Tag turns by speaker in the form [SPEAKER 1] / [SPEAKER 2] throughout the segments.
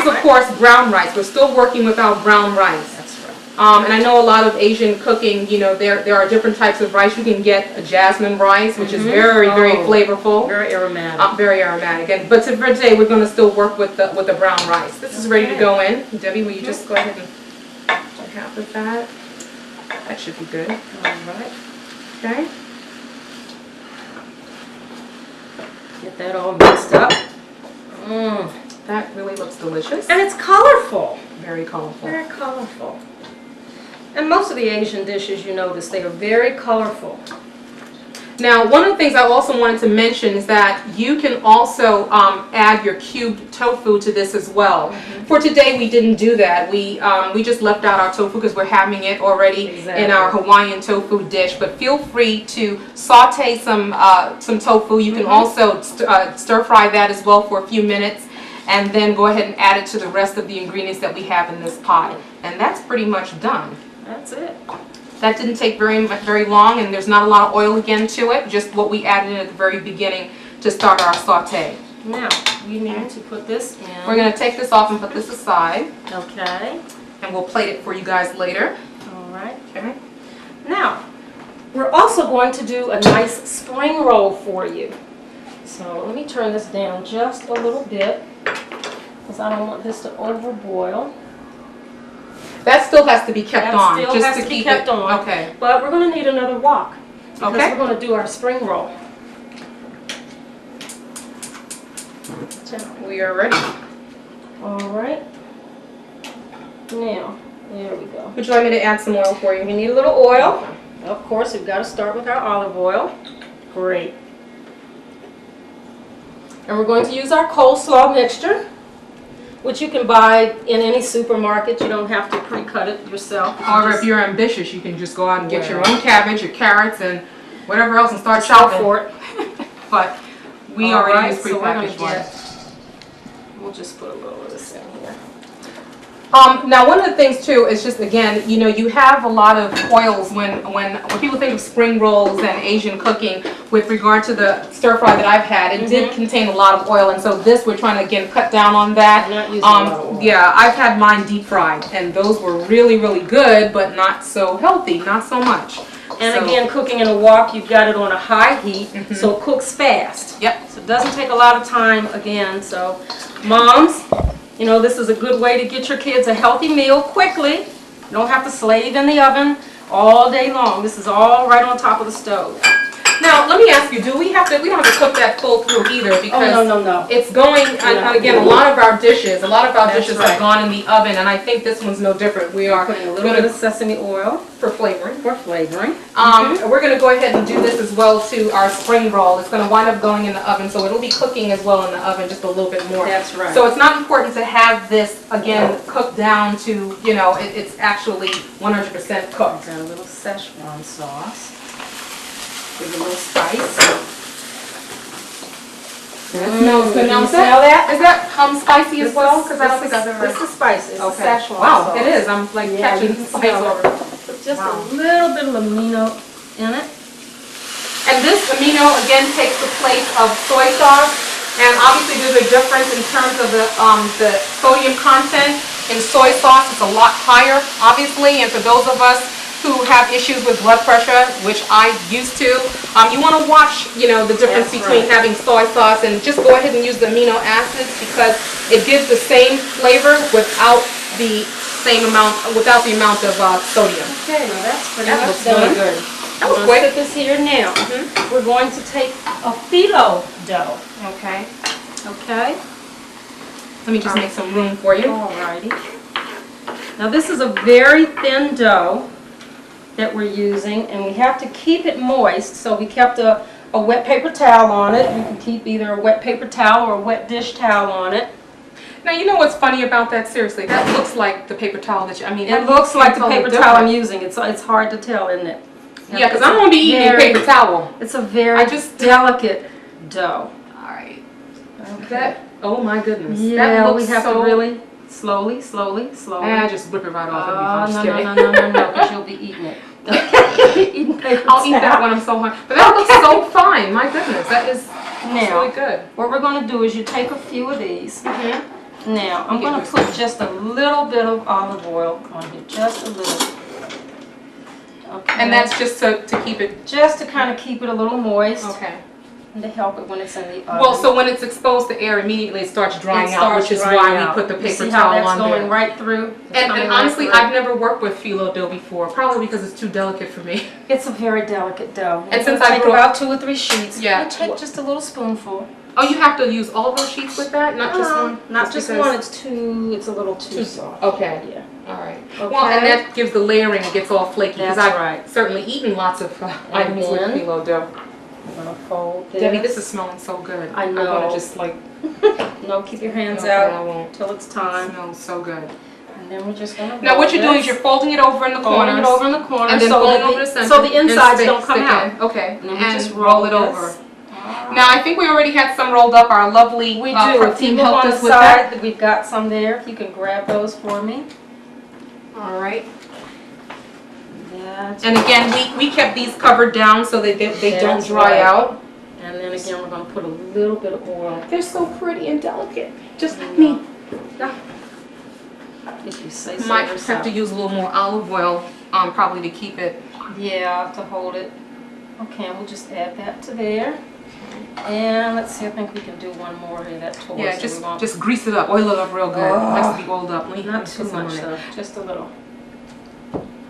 [SPEAKER 1] of course, brown rice. We're still working with our brown rice.
[SPEAKER 2] That's right.
[SPEAKER 1] And I know a lot of Asian cooking, you know, there are different types of rice. You can get a jasmine rice, which is very flavorful.
[SPEAKER 2] Very aromatic.
[SPEAKER 1] Very aromatic. But for today, we're going to still work with the brown rice. This is ready to go in. Debbie, will you just go ahead and do half of that? That should be good.
[SPEAKER 2] All right.
[SPEAKER 1] Okay.
[SPEAKER 2] Get that all mixed up.
[SPEAKER 1] That really looks delicious.
[SPEAKER 2] And it's colorful.
[SPEAKER 1] Very colorful.
[SPEAKER 2] Very colorful. And most of the Asian dishes, you notice, they are very colorful.
[SPEAKER 1] Now, one of the things I also wanted to mention is that you can also add your cubed tofu to this as well. For today, we didn't do that. We just left out our tofu because we're having it already in our Hawaiian tofu dish. But feel free to saute some tofu. You can also stir fry that as well for a few minutes, and then go ahead and add it to the rest of the ingredients that we have in this pot. And that's pretty much done.
[SPEAKER 2] That's it.
[SPEAKER 1] That didn't take very long, and there's not a lot of oil again to it, just what we added in at the very beginning to start our saute.
[SPEAKER 2] Now, we need to put this in.
[SPEAKER 1] We're going to take this off and put this aside.
[SPEAKER 2] Okay.
[SPEAKER 1] And we'll plate it for you guys later.
[SPEAKER 2] All right.
[SPEAKER 1] Okay.
[SPEAKER 2] Now, we're also going to do a nice spring roll for you. So let me turn this down just a little bit, because I don't want this to overboil.
[SPEAKER 1] That still has to be kept on.
[SPEAKER 2] Still
[SPEAKER 1] just
[SPEAKER 2] has
[SPEAKER 1] to
[SPEAKER 2] be
[SPEAKER 1] keep
[SPEAKER 2] kept
[SPEAKER 1] it
[SPEAKER 2] on.
[SPEAKER 1] Okay.
[SPEAKER 2] But we're going to need another wok, because
[SPEAKER 1] Okay.
[SPEAKER 2] we're going to do our spring roll.
[SPEAKER 1] We are ready.
[SPEAKER 2] All right. Now, there we go.
[SPEAKER 1] Would you like me to add some oil for you?
[SPEAKER 2] We need a little oil. Of course, we've got to start with our olive oil. Great. And we're going to use our coleslaw mixture, which you can buy in any supermarket. You don't have to pre-cut it yourself.
[SPEAKER 1] Or if you're ambitious, you can just go out and get your own cabbage, your carrots, and whatever else and start shopping.
[SPEAKER 2] for it.
[SPEAKER 1] But we already use prepackaged one.
[SPEAKER 2] We'll just put a little of this in here.
[SPEAKER 1] Now, one of the things too is just, again, you know, you have a lot of oils when people think of spring rolls and Asian cooking. With regard to the stir fry that I've had, it did contain a lot of oil, and so this we're trying to again cut down on that.
[SPEAKER 2] I'm not using a lot of oil.
[SPEAKER 1] Yeah, I've had mine deep fried, and those were really good, but not so healthy, not so much.
[SPEAKER 2] And
[SPEAKER 1] So-
[SPEAKER 2] again, cooking in a wok, you've got it on a high heat, so it cooks fast.
[SPEAKER 1] Yep.
[SPEAKER 2] So it doesn't take a lot of time again. So moms, you know, this is a good way to get your kids a healthy meal quickly. You don't have to slave in the oven all day long. This is all right on top of the stove.
[SPEAKER 1] Now, let me ask you, we don't have to cook that full through either, because
[SPEAKER 2] no.
[SPEAKER 1] it's going, and again, a lot of our dishes
[SPEAKER 2] That's
[SPEAKER 1] have gone in the oven, and I think this one's no different. We are
[SPEAKER 2] Putting a little bit of sesame oil
[SPEAKER 1] for flavoring.
[SPEAKER 2] for flavoring.
[SPEAKER 1] We're going to go ahead and do this as well to our spring roll. It's going to wind up going in the oven, so it'll be cooking as well in the oven, just a little bit more.
[SPEAKER 2] That's right.
[SPEAKER 1] So it's not important to have this, again, cooked down to, you know, it's actually 100% cooked.
[SPEAKER 2] Got a little Szechuan sauce. Give it a little spice.
[SPEAKER 1] That smells good. Now,
[SPEAKER 2] You smell that?
[SPEAKER 1] Is that spicy as well? Because I don't think I've ever...
[SPEAKER 2] This is spicy. It's
[SPEAKER 1] Okay.
[SPEAKER 2] Szechuan
[SPEAKER 1] Wow,
[SPEAKER 2] sauce.
[SPEAKER 1] it is. I'm like
[SPEAKER 2] Yeah,
[SPEAKER 1] catching
[SPEAKER 2] you can
[SPEAKER 1] spice
[SPEAKER 2] smell
[SPEAKER 1] over.
[SPEAKER 2] Put just a little bit of amino in it.
[SPEAKER 1] And this amino, again, takes the place of soy sauce. And obviously there's a difference in terms of the sodium content in soy sauce. It's a lot higher, obviously. And for those of us who have issues with blood pressure, which I used to, you want to watch, you know, the difference between having soy sauce, and just go ahead and use the amino acids, because it gives the same flavor without the amount of sodium.
[SPEAKER 2] Okay, now that's pretty
[SPEAKER 1] That
[SPEAKER 2] much
[SPEAKER 1] looks
[SPEAKER 2] done.
[SPEAKER 1] really good. That was
[SPEAKER 2] We're
[SPEAKER 1] quick.
[SPEAKER 2] going to put this here now. We're going to take a phyllo dough.
[SPEAKER 1] Okay.
[SPEAKER 2] Okay?
[SPEAKER 1] Let me just make some room for you.
[SPEAKER 2] Alrighty. Now this is a very thin dough that we're using, and we have to keep it moist, so we kept a wet paper towel on it. You can keep either a wet paper towel or a wet dish towel on it.
[SPEAKER 1] Now, you know what's funny about that? Seriously, that looks like the paper towel that you,
[SPEAKER 2] It looks like the paper towel I'm using. It's hard to tell, isn't it?
[SPEAKER 1] Yeah, because I'm going to be eating a paper towel.
[SPEAKER 2] It's a very delicate dough.
[SPEAKER 1] All right.
[SPEAKER 2] Okay.
[SPEAKER 1] Oh my goodness.
[SPEAKER 2] Yeah,
[SPEAKER 1] that looks
[SPEAKER 2] we have
[SPEAKER 1] so,
[SPEAKER 2] to really slowly.
[SPEAKER 1] just whip it right off.
[SPEAKER 2] No, because you'll be eating it. Eating paper
[SPEAKER 1] I'll eat that when I'm so hungry. But that looks so fine. My goodness, that is really good.
[SPEAKER 2] What we're going to do is you take a few of these, Now, I'm going to put just a little bit of olive oil on here, just a little. Okay.
[SPEAKER 1] And that's just to keep it...
[SPEAKER 2] Just to kind of keep it a little moist.
[SPEAKER 1] Okay.
[SPEAKER 2] And to help it when it's in the oven.
[SPEAKER 1] Well, so when it's exposed to air, immediately it starts drying out, which is why we put the paper towel on there.
[SPEAKER 2] See how that's going right through?
[SPEAKER 1] And honestly, I've never worked with phyllo dough before, probably because it's too delicate for me.
[SPEAKER 2] It's a very delicate dough.
[SPEAKER 1] And since I
[SPEAKER 2] take about 2 or 3 sheets, you take just a little spoonful.
[SPEAKER 1] Oh, you have to use all of those sheets with that, not just one?
[SPEAKER 2] Not just one. It's a little too soft.
[SPEAKER 1] Okay.
[SPEAKER 2] Yeah.
[SPEAKER 1] All right.
[SPEAKER 2] Okay.
[SPEAKER 1] Well, and that gives the layering, it gets all flaky.
[SPEAKER 2] That's
[SPEAKER 1] I've
[SPEAKER 2] right.
[SPEAKER 1] certainly eaten lots of items with phyllo dough.
[SPEAKER 2] I'm going to fold this.
[SPEAKER 1] Debbie, this is smelling so good.
[SPEAKER 2] I know.
[SPEAKER 1] I'm going to just like...
[SPEAKER 2] No, keep your hands
[SPEAKER 1] Okay,
[SPEAKER 2] out
[SPEAKER 1] I won't.
[SPEAKER 2] till it's time.
[SPEAKER 1] It smells so good.
[SPEAKER 2] And then we're just going to
[SPEAKER 1] Now what you're doing is you're folding it over in the corners.
[SPEAKER 2] Folding it over in the corners.
[SPEAKER 1] And then
[SPEAKER 2] so
[SPEAKER 1] folding over the center.
[SPEAKER 2] So the insides don't come out.
[SPEAKER 1] In. Okay.
[SPEAKER 2] And then we
[SPEAKER 1] and
[SPEAKER 2] just
[SPEAKER 1] roll it over.
[SPEAKER 2] this.
[SPEAKER 1] Now I think we already had some rolled up. Our lovely
[SPEAKER 2] We do.
[SPEAKER 1] prep
[SPEAKER 2] If you
[SPEAKER 1] team
[SPEAKER 2] look
[SPEAKER 1] helped
[SPEAKER 2] on
[SPEAKER 1] us
[SPEAKER 2] the
[SPEAKER 1] with that.
[SPEAKER 2] side, we've got some there. You can grab those for me.
[SPEAKER 1] All right.
[SPEAKER 2] That's
[SPEAKER 1] And again, we kept these covered down so they don't dry out.
[SPEAKER 2] And then again, we're going to put a little bit of oil.
[SPEAKER 1] They're so pretty and delicate, just like me.
[SPEAKER 2] If you say so
[SPEAKER 1] Might
[SPEAKER 2] yourself.
[SPEAKER 1] have to use a little more olive oil, probably to keep it.
[SPEAKER 2] Yeah, to hold it. Okay, we'll just add that to there. And let's see, I think we can do one more here. That torch.
[SPEAKER 1] Yeah, just grease it up, oil it up real good. It has to be oiled up.
[SPEAKER 2] Not too much though, just a little.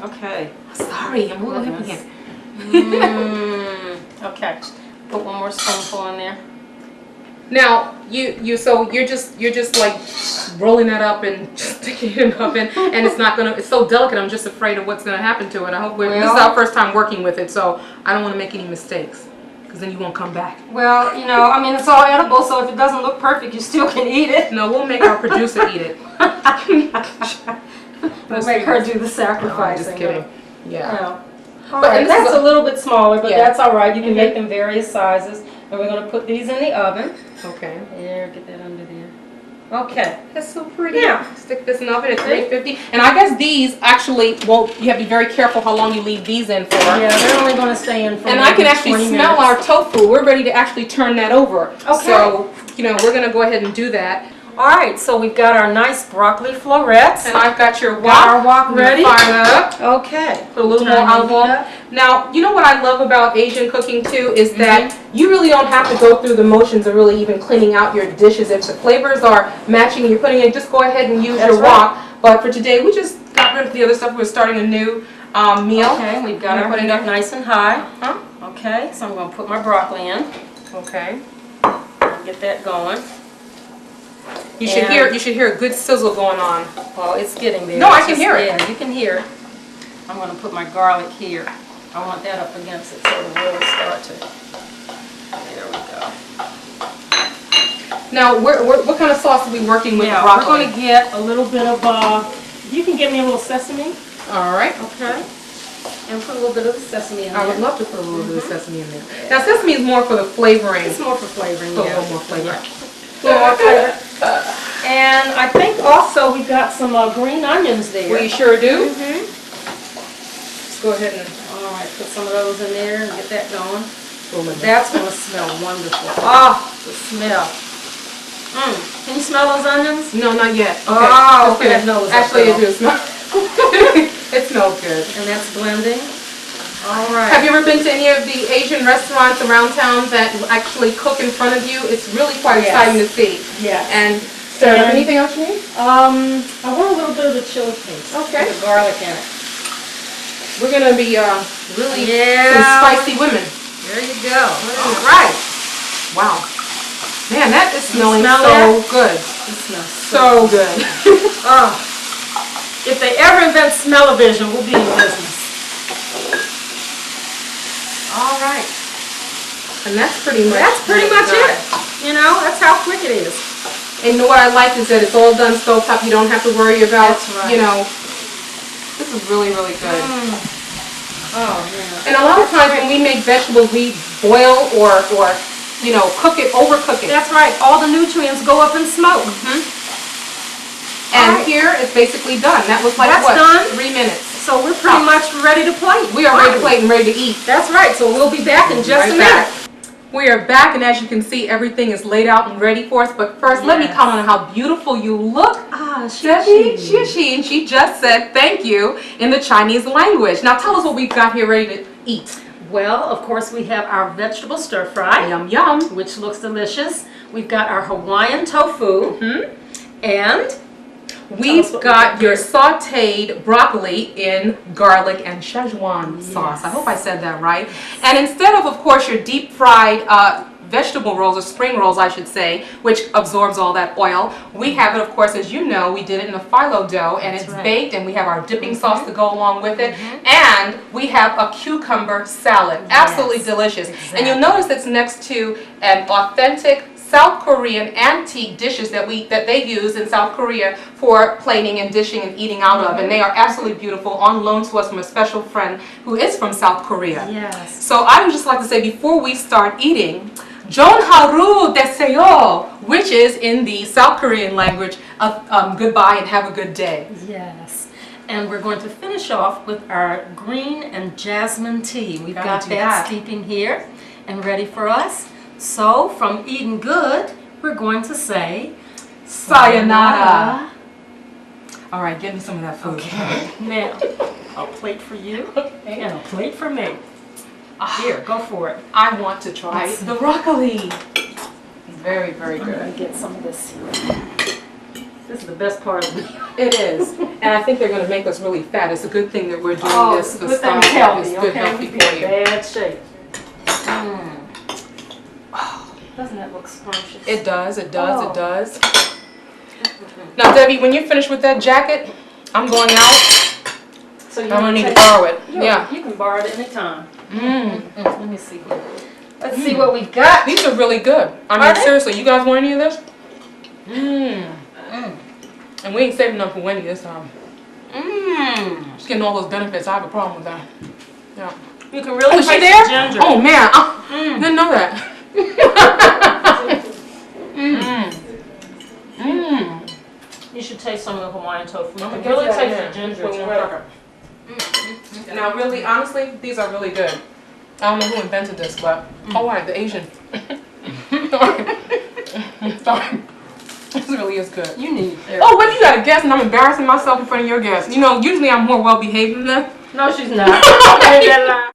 [SPEAKER 2] Okay.
[SPEAKER 1] Sorry, I'm holding up again.
[SPEAKER 2] Okay, put one more spoonful in there.
[SPEAKER 1] Now so you're just like rolling that up and sticking it in the oven, and it's so delicate. I'm just afraid of what's gonna happen to it. I hope this is our first time working with it, so I don't want to make any mistakes, because then you won't come back.
[SPEAKER 2] Well, I mean, it's all edible, so if it doesn't look perfect, you still can eat it.
[SPEAKER 1] No, we'll make our producer eat it.
[SPEAKER 2] We'll make her do the sacrificing.
[SPEAKER 1] Just kidding. Yeah.
[SPEAKER 2] All right, that's a little bit smaller, but that's all right. You can make
[SPEAKER 1] Mm-hmm.
[SPEAKER 2] them various sizes. And we're going to put these in the oven.
[SPEAKER 1] Okay.
[SPEAKER 2] There, get that under there. Okay.
[SPEAKER 1] That's so pretty.
[SPEAKER 2] Yeah.
[SPEAKER 1] Stick this in the oven at 350. And I guess these actually, well, you have to be very careful how long you leave these in for.
[SPEAKER 2] Yeah, they're only going to stay in for
[SPEAKER 1] And I can actually
[SPEAKER 2] 20
[SPEAKER 1] smell
[SPEAKER 2] minutes.
[SPEAKER 1] our tofu. We're ready to actually turn that over.
[SPEAKER 2] Okay.
[SPEAKER 1] So, we're going to go ahead and do that.
[SPEAKER 2] All right, so we've got our nice broccoli florets.
[SPEAKER 1] And I've got your
[SPEAKER 2] Our
[SPEAKER 1] wok.
[SPEAKER 2] wok ready.
[SPEAKER 1] Fire that up.
[SPEAKER 2] Okay.
[SPEAKER 1] Put a little more olive oil. Now, you know what I love about Asian cooking too is that you really don't have to go through the motions of really even cleaning out your dishes. If the flavors are matching and you're putting it, just go ahead and use your wok. But for today, we just got rid of the other stuff. We're starting a new meal.
[SPEAKER 2] Okay, we've got our heat up nice and high. Okay, so I'm going to put my broccoli in.
[SPEAKER 1] Okay.
[SPEAKER 2] Get that going.
[SPEAKER 1] You should hear a good sizzle going on.
[SPEAKER 2] Well, it's getting there.
[SPEAKER 1] No, I can hear it.
[SPEAKER 2] Yeah, you can hear it. I'm going to put my garlic here. I want that up against it so it'll really start to. There we go.
[SPEAKER 1] Now, what kind of sauce are we working with the broccoli?
[SPEAKER 2] We're going to get a little bit of, you can get me a little sesame.
[SPEAKER 1] All right.
[SPEAKER 2] Okay. And put a little bit of the sesame in there.
[SPEAKER 1] I would love to put a little bit of sesame in there. Now, sesame is more for the flavoring.
[SPEAKER 2] It's more for flavoring,
[SPEAKER 1] Put a little more flavor.
[SPEAKER 2] And I think also we've got some green onions there.
[SPEAKER 1] We sure do.
[SPEAKER 2] Mm-hmm.
[SPEAKER 1] Let's go ahead and...
[SPEAKER 2] All right, put some of those in there and get that going.
[SPEAKER 1] Oh,
[SPEAKER 2] that's going to smell wonderful. Ah, the smell. Can you smell those onions?
[SPEAKER 1] No, not yet. Okay.
[SPEAKER 2] Oh, okay. That nose
[SPEAKER 1] actually, it do smell. It smells good.
[SPEAKER 2] And that's blending. All right.
[SPEAKER 1] Have you ever been to any of the Asian restaurants around town that actually cook in front of you? It's really quite exciting to see.
[SPEAKER 2] Yeah.
[SPEAKER 1] And so, anything else you need?
[SPEAKER 2] I want a little bit of the chili paste.
[SPEAKER 1] Okay.
[SPEAKER 2] With the garlic in it.
[SPEAKER 1] We're gonna be really some spicy women.
[SPEAKER 2] There you go.
[SPEAKER 1] All right. Wow. Man, that is smelling so good.
[SPEAKER 2] It smells
[SPEAKER 1] so good.
[SPEAKER 2] If they ever invent smell-o-vision, we'll be in business. All right.
[SPEAKER 1] And that's pretty much
[SPEAKER 2] it. That's how quick it is.
[SPEAKER 1] And what I like is that it's all done stovetop. You don't have to worry about, this is really, really good.
[SPEAKER 2] Oh, yeah.
[SPEAKER 1] And a lot of times when we make vegetables, we boil or cook it, overcook it.
[SPEAKER 2] That's right. All the nutrients go up in smoke.
[SPEAKER 1] And here it's basically done. That was like,
[SPEAKER 2] done.
[SPEAKER 1] 3 minutes.
[SPEAKER 2] So we're pretty much ready to plate.
[SPEAKER 1] We are ready to plate and ready to eat.
[SPEAKER 2] That's right. So we'll be back in just a minute.
[SPEAKER 1] We are back, and as you can see, everything is laid out and ready for us. But first, let me
[SPEAKER 2] Yes.
[SPEAKER 1] comment on how beautiful you look.
[SPEAKER 2] Ah,
[SPEAKER 1] Debbie, and she just said thank you in the Chinese language. Now tell us what we've got here ready to eat.
[SPEAKER 2] Well, of course, we have our vegetable stir fry,
[SPEAKER 1] Yum, yum.
[SPEAKER 2] which looks delicious. We've got our Hawaiian tofu, and
[SPEAKER 1] We've got your sauteed broccoli in garlic and Szechuan sauce. I hope I said that right. And instead of course, your deep fried vegetable rolls, or spring rolls I should say, which absorbs all that oil, we have it, of course, as you know, we did it in a phyllo dough, and it's baked, and we have our dipping sauce to go along with it, and we have a cucumber salad. Absolutely delicious. And you'll notice it's next to an authentic South Korean antique dishes that they use in South Korea for plating and dishing and eating out of, and they are absolutely beautiful, on loan to us from a special friend who is from South Korea.
[SPEAKER 2] yes.
[SPEAKER 1] So I would just like to say, before we start eating, Jon haru deseyo, which is in the South Korean language of goodbye and have a good day.
[SPEAKER 2] Yes. And we're going to finish off with our green and jasmine tea. We've got
[SPEAKER 1] do
[SPEAKER 2] that
[SPEAKER 1] that.
[SPEAKER 2] steeping here and ready for us. So, from eating good, we're going to say
[SPEAKER 1] Sayonara. All right, give me some of that food.
[SPEAKER 2] Okay. Now, a plate for you and a plate for me. Here, go for it.
[SPEAKER 1] I want to try the broccoli. Very, very
[SPEAKER 2] I'm
[SPEAKER 1] good.
[SPEAKER 2] going to get some of this here. This is the best part of the meal.
[SPEAKER 1] It is, and I think they're going to make us really fat. It's a good thing that we're doing this.
[SPEAKER 2] It's a good thing it's healthy,
[SPEAKER 1] It's good,
[SPEAKER 2] okay?
[SPEAKER 1] healthy
[SPEAKER 2] We'd be
[SPEAKER 1] for
[SPEAKER 2] in
[SPEAKER 1] you.
[SPEAKER 2] bad shape. Doesn't that look scrumptious?
[SPEAKER 1] It does, it does,
[SPEAKER 2] Oh.
[SPEAKER 1] it does. Now, Debbie, when you're finished with that jacket, I'm going out.
[SPEAKER 2] So
[SPEAKER 1] I'm gonna need to borrow it. Yeah.
[SPEAKER 2] You can borrow it anytime. Let me see here. Let's see what we got.
[SPEAKER 1] These are really good. I mean,
[SPEAKER 2] Are they?
[SPEAKER 1] seriously, you guys want any of this? And we ain't saving enough for Wendy this time. She's getting all those benefits. I have a problem with that. Yeah.
[SPEAKER 2] You can really
[SPEAKER 1] Oh, is she
[SPEAKER 2] taste
[SPEAKER 1] there?
[SPEAKER 2] the ginger.
[SPEAKER 1] Oh man, didn't know that.
[SPEAKER 2] You should taste some of the Hawaiian tofu. You
[SPEAKER 1] I'm
[SPEAKER 2] can
[SPEAKER 1] gonna
[SPEAKER 2] really
[SPEAKER 1] get that
[SPEAKER 2] taste
[SPEAKER 1] in.
[SPEAKER 2] the ginger.
[SPEAKER 1] Wait
[SPEAKER 2] It's
[SPEAKER 1] one
[SPEAKER 2] great.
[SPEAKER 1] second. Now, really, honestly, these are really good. I don't know who invented this, but oh, right, the Asian. Sorry. This really is good.
[SPEAKER 2] You need it.
[SPEAKER 1] Oh, what, you got a guest and I'm embarrassing myself in front of your guests. You know, usually I'm more well behaved than that.
[SPEAKER 2] No, she's not. Okay, that lie.